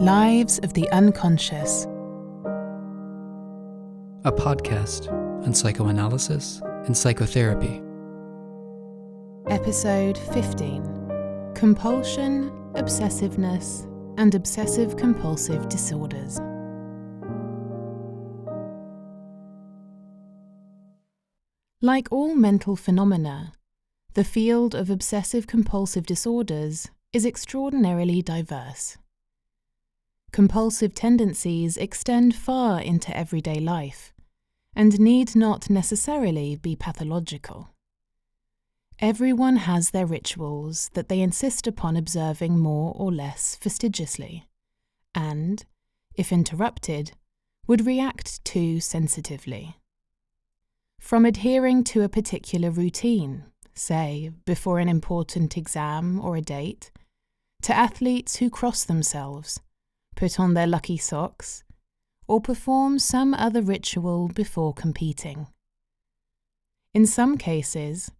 Lives of the Unconscious. A podcast on psychoanalysis and psychotherapy. Episode 15. Compulsion, Obsessiveness, and Obsessive-Compulsive Disorders. Like all mental phenomena, the field of obsessive-compulsive disorders is extraordinarily diverse. Compulsive tendencies extend far into everyday life and need not necessarily be pathological. Everyone has their rituals that they insist upon observing more or less fastidiously, and, if interrupted, would react to sensitively. From adhering to a particular routine, say, before an important exam or a date, to athletes who cross themselves, put on their lucky socks, or perform some other ritual before competing. In some cases,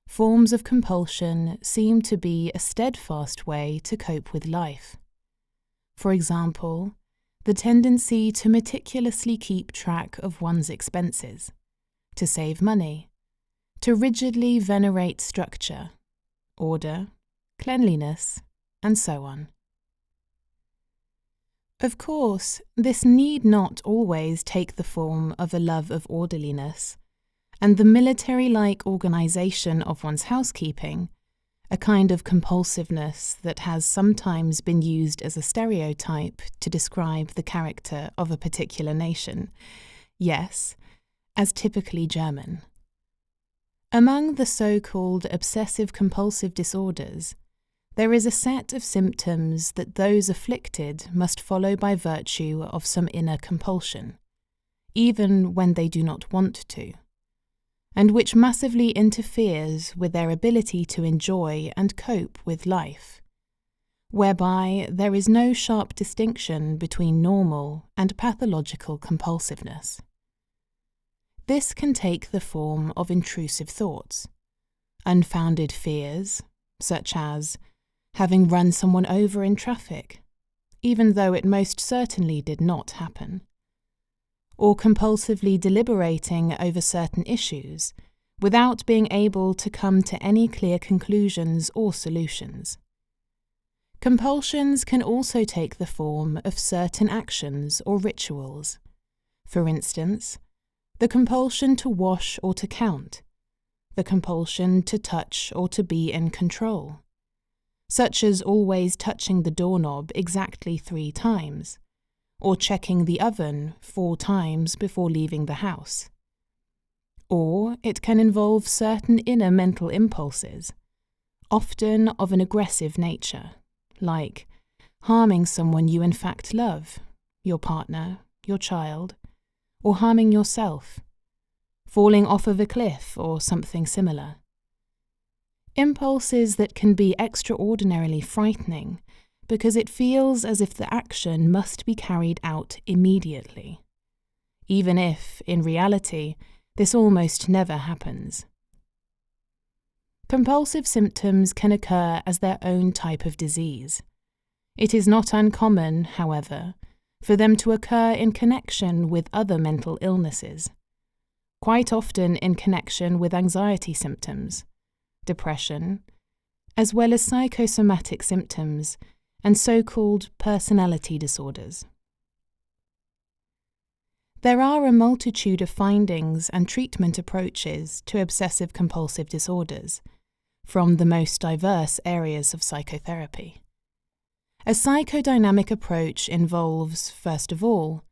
forms of compulsion seem to be a steadfast way to cope with life. For example, the tendency to meticulously keep track of one's expenses, to save money, to rigidly venerate structure, order, cleanliness, and so on. Of course, this need not always take the form of a love of orderliness, and the military-like organization of one's housekeeping, a kind of compulsiveness that has sometimes been used as a stereotype to describe the character of a particular nation, yes, as typically German. Among the so-called obsessive-compulsive disorders, there is a set of symptoms that those afflicted must follow by virtue of some inner compulsion, even when they do not want to, and which massively interferes with their ability to enjoy and cope with life, whereby there is no sharp distinction between normal and pathological compulsiveness. This can take the form of intrusive thoughts, unfounded fears, such as having run someone over in traffic, even though it most certainly did not happen, or compulsively deliberating over certain issues without being able to come to any clear conclusions or solutions. Compulsions can also take the form of certain actions or rituals. For instance, the compulsion to wash or to count, the compulsion to touch or to be in control, such as always touching the doorknob exactly 3 times, or checking the oven 4 times before leaving the house. Or it can involve certain inner mental impulses, often of an aggressive nature, like harming someone you in fact love, your partner, your child, or harming yourself, falling off of a cliff or something similar. Impulses that can be extraordinarily frightening because it feels as if the action must be carried out immediately, even if, in reality, this almost never happens. Compulsive symptoms can occur as their own type of disease. It is not uncommon, however, for them to occur in connection with other mental illnesses, quite often in connection with anxiety symptoms, depression, as well as psychosomatic symptoms and so-called personality disorders. There are a multitude of findings and treatment approaches to obsessive-compulsive disorders, from the most diverse areas of psychotherapy. A psychodynamic approach involves, first of all,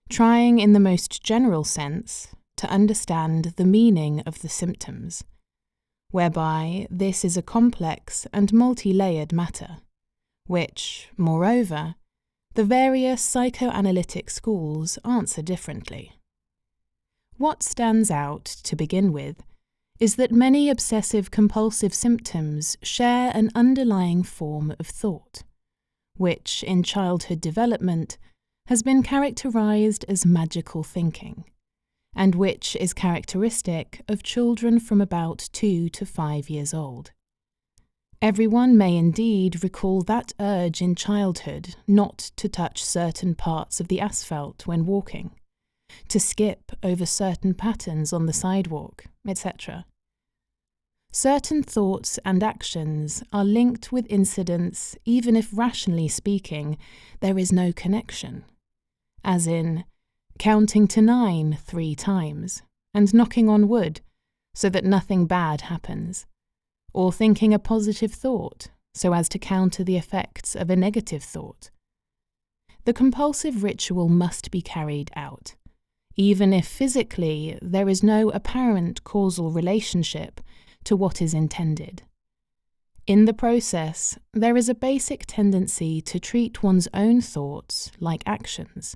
trying in the most general sense to understand the meaning of the symptoms, whereby this is a complex and multi-layered matter, which, moreover, the various psychoanalytic schools answer differently. What stands out, to begin with, is that many obsessive-compulsive symptoms share an underlying form of thought, which, in childhood development, has been characterized as magical thinking, and which is characteristic of children from about 2 to 5 years old. Everyone may indeed recall that urge in childhood not to touch certain parts of the asphalt when walking, to skip over certain patterns on the sidewalk, etc. Certain thoughts and actions are linked with incidents even if, rationally speaking, there is no connection, as in counting to 9 3 times and knocking on wood so that nothing bad happens, or thinking a positive thought so as to counter the effects of a negative thought. The compulsive ritual must be carried out, even if physically there is no apparent causal relationship to what is intended. In the process, there is a basic tendency to treat one's own thoughts like actions,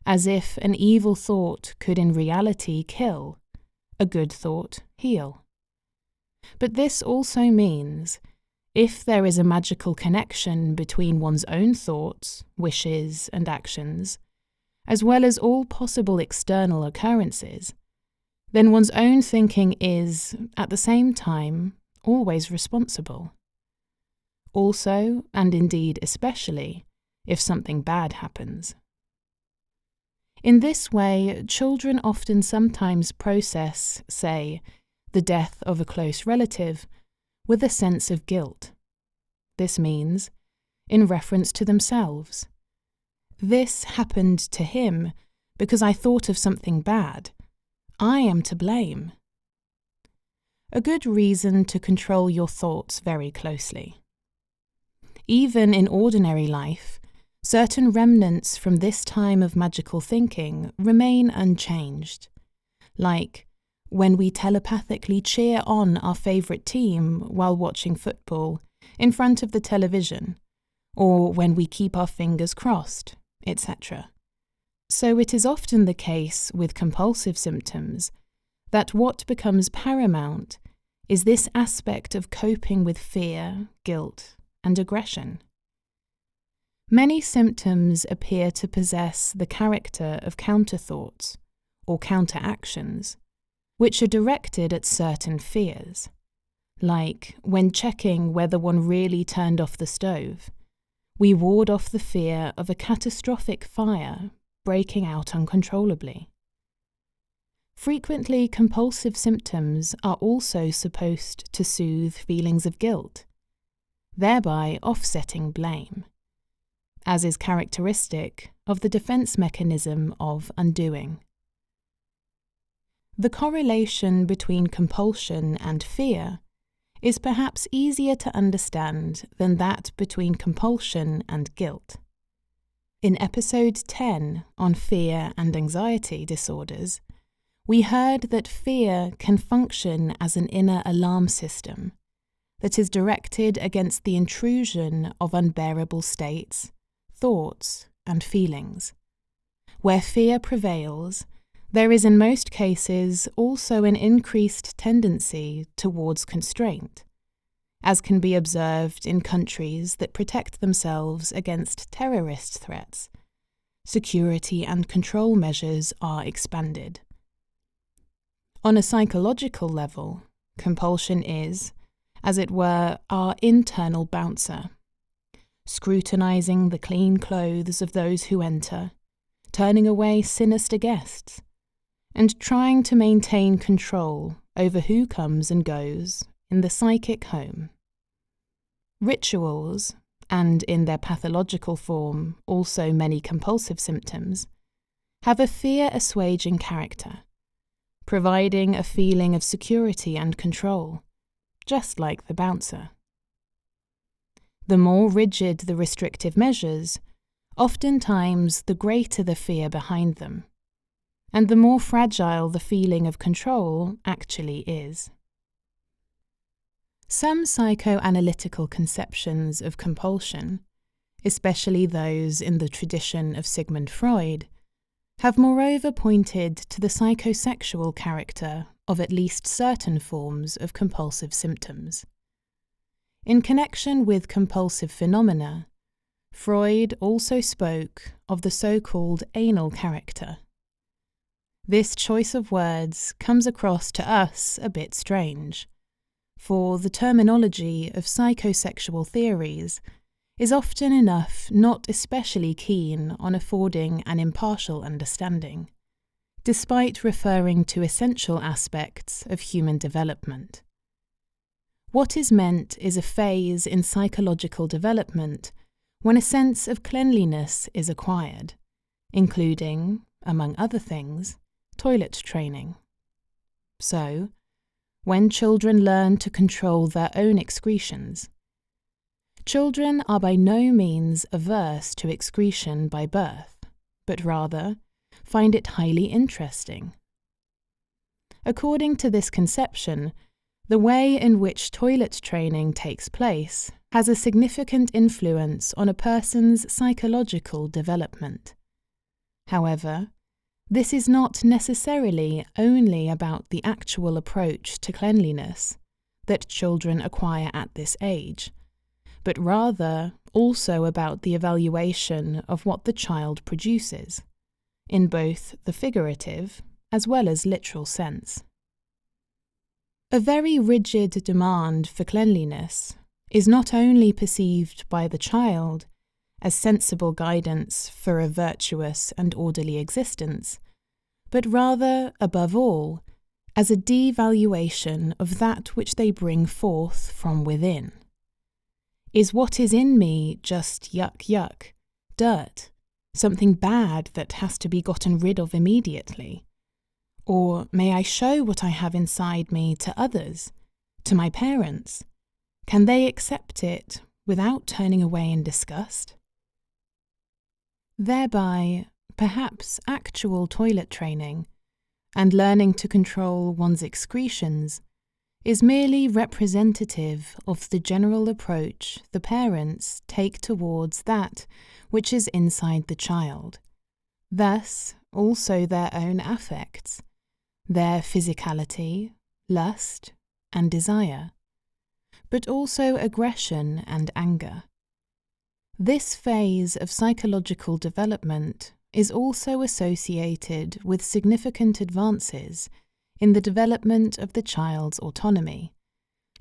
as if an evil thought could in reality kill, a good thought heal. But this also means, if there is a magical connection between one's own thoughts, wishes, and actions, as well as all possible external occurrences, then one's own thinking is, at the same time, always responsible. Also, and indeed especially, if something bad happens. In this way, children often sometimes process, say, the death of a close relative with a sense of guilt. This means, in reference to themselves, this happened to him because I thought of something bad. I am to blame. A good reason to control your thoughts very closely. Even in ordinary life, certain remnants from this time of magical thinking remain unchanged, like when we telepathically cheer on our favourite team while watching football in front of the television, or when we keep our fingers crossed, etc. So it is often the case with compulsive symptoms that what becomes paramount is this aspect of coping with fear, guilt, and aggression. Many symptoms appear to possess the character of counterthoughts or counteractions, which are directed at certain fears, like when checking whether one really turned off the stove, we ward off the fear of a catastrophic fire breaking out uncontrollably. Frequently, compulsive symptoms are also supposed to soothe feelings of guilt, thereby offsetting blame, as is characteristic of the defense mechanism of undoing. The correlation between compulsion and fear is perhaps easier to understand than that between compulsion and guilt. In episode 10 on fear and anxiety disorders, we heard that fear can function as an inner alarm system that is directed against the intrusion of unbearable states, thoughts, and feelings. Where fear prevails, there is in most cases also an increased tendency towards constraint, as can be observed in countries that protect themselves against terrorist threats. Security and control measures are expanded. On a psychological level, compulsion is, as it were, our internal bouncer, scrutinizing the clean clothes of those who enter, turning away sinister guests, and trying to maintain control over who comes and goes in the psychic home. Rituals, and in their pathological form also many compulsive symptoms, have a fear-assuaging character, providing a feeling of security and control, just like the bouncer. The more rigid the restrictive measures, oftentimes the greater the fear behind them, and the more fragile the feeling of control actually is. Some psychoanalytical conceptions of compulsion, especially those in the tradition of Sigmund Freud, have moreover pointed to the psychosexual character of at least certain forms of compulsive symptoms. In connection with compulsive phenomena, Freud also spoke of the so-called anal character. This choice of words comes across to us a bit strange, for the terminology of psychosexual theories is often enough not especially keen on affording an impartial understanding, despite referring to essential aspects of human development. What is meant is a phase in psychological development when a sense of cleanliness is acquired, including, among other things, toilet training. So, when children learn to control their own excretions, children are by no means averse to excretion by birth, but rather find it highly interesting. According to this conception, the way in which toilet training takes place has a significant influence on a person's psychological development. However, this is not necessarily only about the actual approach to cleanliness that children acquire at this age, but rather also about the evaluation of what the child produces, in both the figurative as well as literal sense. A very rigid demand for cleanliness is not only perceived by the child as sensible guidance for a virtuous and orderly existence, but rather, above all, as a devaluation of that which they bring forth from within. Is what is in me just yuck, dirt, something bad that has to be gotten rid of immediately? Or may I show what I have inside me to others, to my parents? Can they accept it without turning away in disgust? Thereby, perhaps actual toilet training and learning to control one's excretions is merely representative of the general approach the parents take towards that which is inside the child, thus also their own affects, their physicality, lust, and desire, but also aggression and anger. This phase of psychological development is also associated with significant advances in the development of the child's autonomy,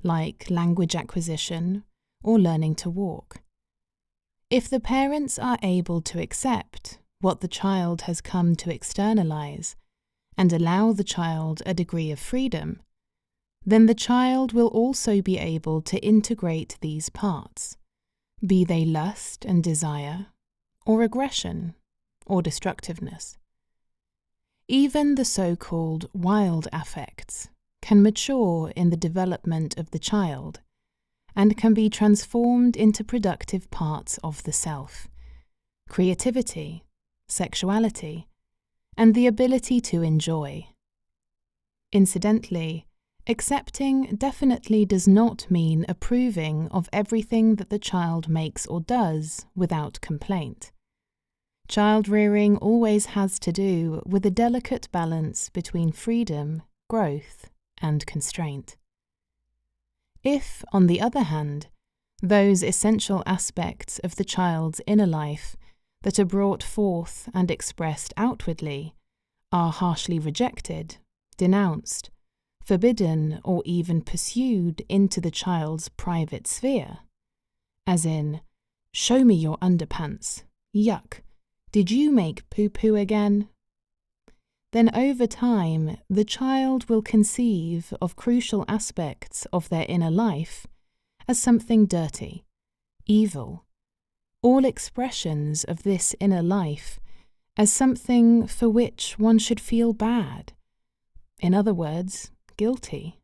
like language acquisition or learning to walk. If the parents are able to accept what the child has come to externalize and allow the child a degree of freedom, then the child will also be able to integrate these parts, be they lust and desire, or aggression, or destructiveness. Even the so-called wild affects can mature in the development of the child and can be transformed into productive parts of the self: creativity, sexuality, and the ability to enjoy. Incidentally, accepting definitely does not mean approving of everything that the child makes or does without complaint. Child rearing always has to do with a delicate balance between freedom, growth, and constraint. If, on the other hand, those essential aspects of the child's inner life that are brought forth and expressed outwardly are harshly rejected, denounced, forbidden, or even pursued into the child's private sphere, as in, "Show me your underpants, yuck, did you make poo-poo again?" then over time the child will conceive of crucial aspects of their inner life as something dirty, evil, all expressions of this inner life as something for which one should feel bad, in other words, guilty.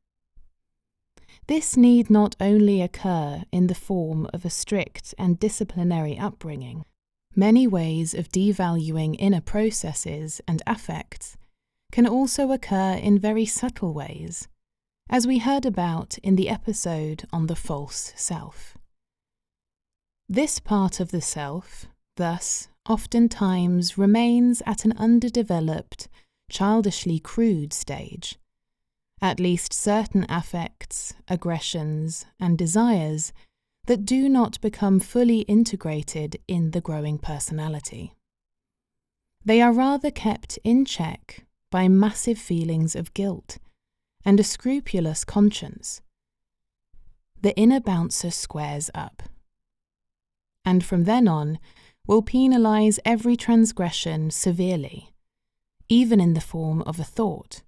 This need not only occur in the form of a strict and disciplinary upbringing. Many ways of devaluing inner processes and affects can also occur in very subtle ways, as we heard about in the episode on the false self. This part of the self, thus, oftentimes remains at an underdeveloped, childishly crude stage. At least certain affects, aggressions, and desires that do not become fully integrated in the growing personality. They are rather kept in check by massive feelings of guilt and a scrupulous conscience, the inner bouncer squares up, and from then on will penalize every transgression severely, even in the form of a thought,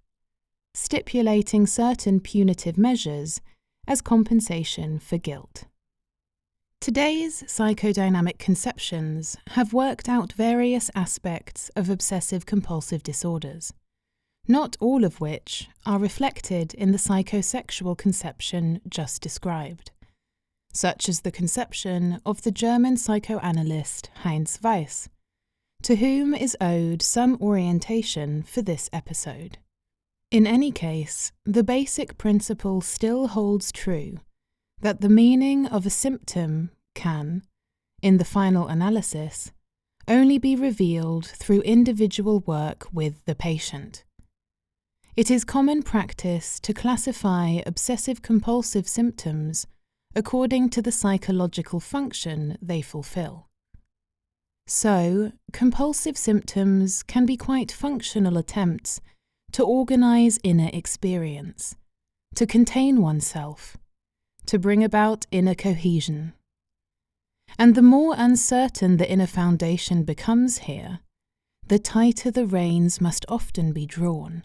stipulating certain punitive measures as compensation for guilt. Today's psychodynamic conceptions have worked out various aspects of obsessive-compulsive disorders, not all of which are reflected in the psychosexual conception just described, such as the conception of the German psychoanalyst Heinz Weiss, to whom is owed some orientation for this episode. In any case, the basic principle still holds true that the meaning of a symptom can, in the final analysis, only be revealed through individual work with the patient. It is common practice to classify obsessive-compulsive symptoms according to the psychological function they fulfill. So, compulsive symptoms can be quite functional attempts to organize inner experience, to contain oneself, to bring about inner cohesion. And the more uncertain the inner foundation becomes here, the tighter the reins must often be drawn,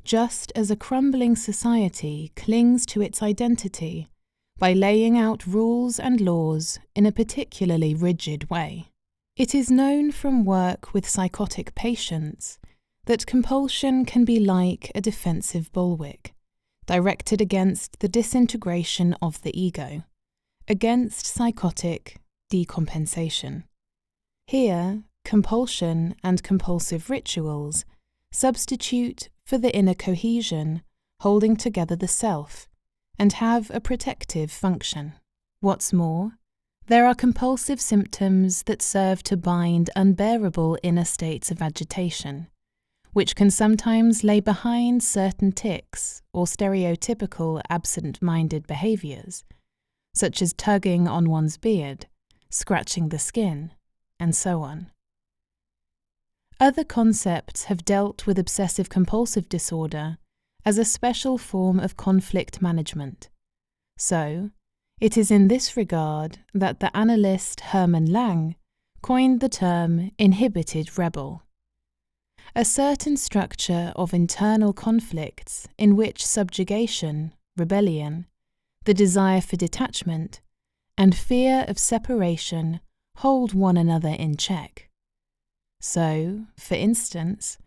just as a crumbling society clings to its identity by laying out rules and laws in a particularly rigid way. It is known from work with psychotic patients that compulsion can be like a defensive bulwark, directed against the disintegration of the ego, against psychotic decompensation. Here, compulsion and compulsive rituals substitute for the inner cohesion holding together the self and have a protective function. What's more, there are compulsive symptoms that serve to bind unbearable inner states of agitation, which can sometimes lay behind certain tics or stereotypical absent-minded behaviors, such as tugging on one's beard, scratching the skin, and so on. Other concepts have dealt with obsessive-compulsive disorder as a special form of conflict management. So, it is in this regard that the analyst Hermann Lang coined the term Inhibited Rebel. A certain structure of internal conflicts in which subjugation, rebellion, the desire for detachment, and fear of separation hold one another in check. So, for instance,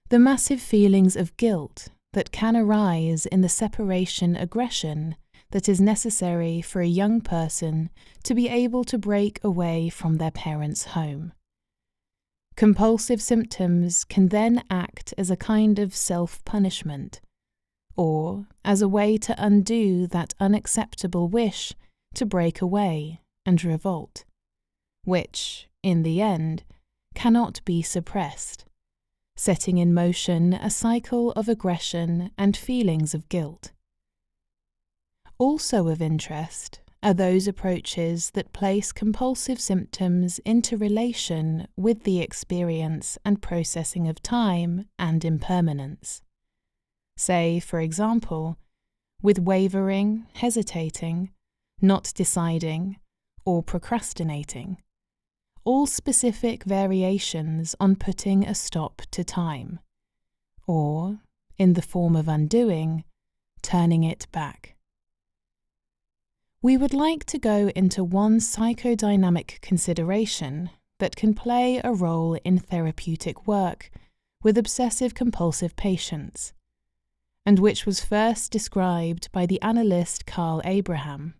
the massive feelings of guilt that can arise in the separation aggression that is necessary for a young person to be able to break away from their parents' home. Compulsive symptoms can then act as a kind of self-punishment, or as a way to undo that unacceptable wish to break away and revolt, which, in the end, cannot be suppressed, setting in motion a cycle of aggression and feelings of guilt. Also of interest are those approaches that place compulsive symptoms into relation with the experience and processing of time and impermanence. Say, for example, with wavering, hesitating, not deciding, or procrastinating, all specific variations on putting a stop to time, or, in the form of undoing, turning it back. We would like to go into one psychodynamic consideration that can play a role in therapeutic work with obsessive-compulsive patients, and which was first described by the analyst Carl Abraham.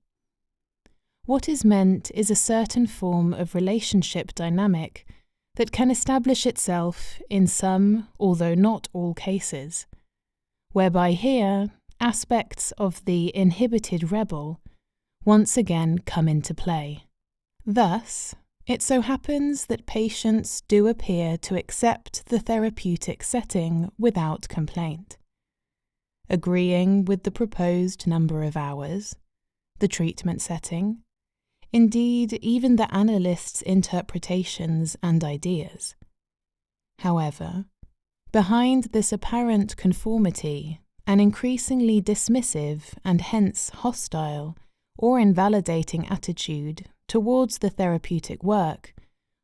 What is meant is a certain form of relationship dynamic that can establish itself in some, although not all cases, whereby here aspects of the inhibited rebel once again come into play. Thus, it so happens that patients do appear to accept the therapeutic setting without complaint, agreeing with the proposed number of hours, the treatment setting, indeed even the analyst's interpretations and ideas. However, behind this apparent conformity, an increasingly dismissive and hence hostile or invalidating attitude towards the therapeutic work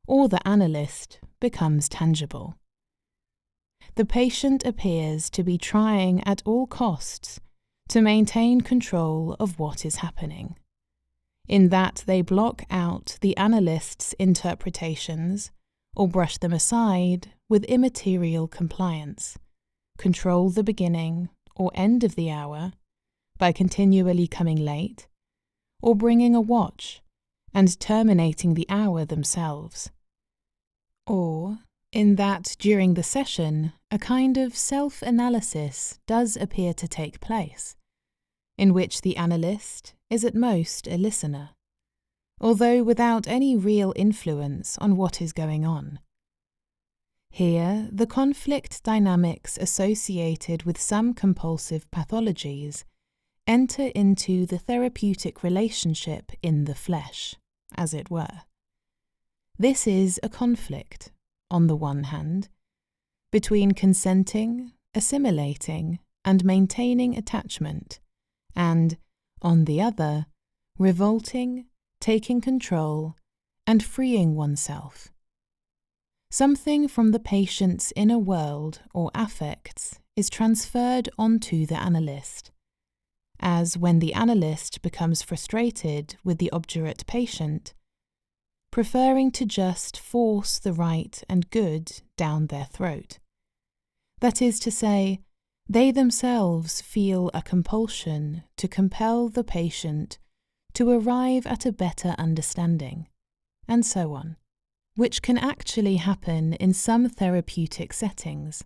or the analyst becomes tangible. The patient appears to be trying at all costs to maintain control of what is happening, in that they block out the analyst's interpretations or brush them aside with immaterial compliance, control the beginning or end of the hour by continually coming late, or bringing a watch and terminating the hour themselves. Or, in that during the session, a kind of self-analysis does appear to take place, in which the analyst is at most a listener, although without any real influence on what is going on. Here, the conflict dynamics associated with some compulsive pathologies enter into the therapeutic relationship in the flesh, as it were. This is a conflict, on the one hand, between consenting, assimilating, and maintaining attachment, and, on the other, revolting, taking control, and freeing oneself. Something from the patient's inner world or affects is transferred onto the analyst, as when the analyst becomes frustrated with the obdurate patient, preferring to just force the right and good down their throat. That is to say, they themselves feel a compulsion to compel the patient to arrive at a better understanding, and so on, which can actually happen in some therapeutic settings,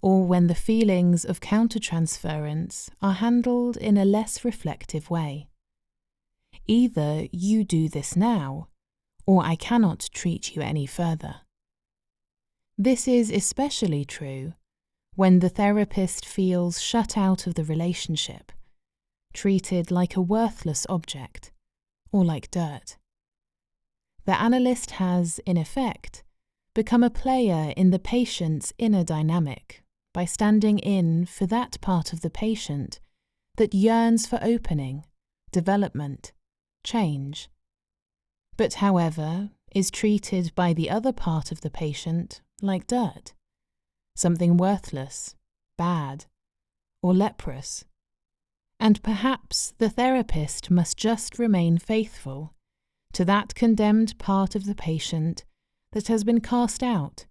or when the feelings of countertransference are handled in a less reflective way. Either you do this now, or I cannot treat you any further. This is especially true when the therapist feels shut out of the relationship, treated like a worthless object, or like dirt. The analyst has, in effect, become a player in the patient's inner dynamic by standing in for that part of the patient that yearns for opening, development, change, but however is treated by the other part of the patient like dirt, something worthless, bad, or leprous. And perhaps the therapist must just remain faithful to that condemned part of the patient that has been cast out,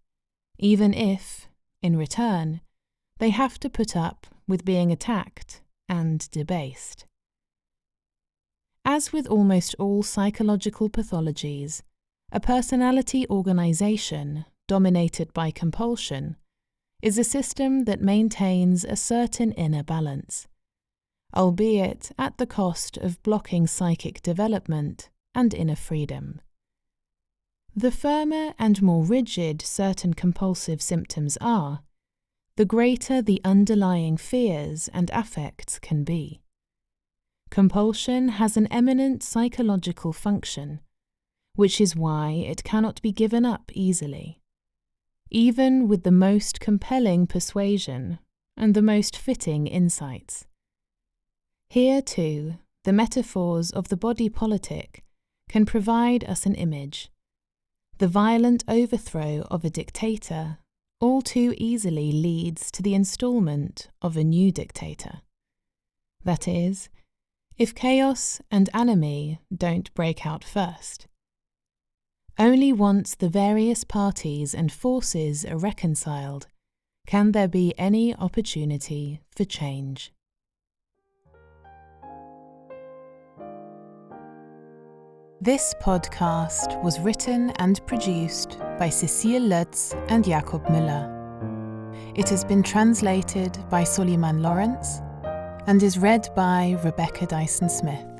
even if, in return, they have to put up with being attacked and debased. As with almost all psychological pathologies, a personality organization dominated by compulsion is a system that maintains a certain inner balance, albeit at the cost of blocking psychic development and inner freedom. The firmer and more rigid certain compulsive symptoms are, the greater the underlying fears and affects can be. Compulsion has an eminent psychological function, which is why it cannot be given up easily, even with the most compelling persuasion and the most fitting insights. Here, too, the metaphors of the body politic can provide us an image. The violent overthrow of a dictator all too easily leads to the installment of a new dictator. That is, if chaos and anomie don't break out first. Only once the various parties and forces are reconciled can there be any opportunity for change. This podcast was written and produced by Cecile Lutz and Jakob Müller. It has been translated by Soliman Lawrence and is read by Rebecca Dyson-Smith.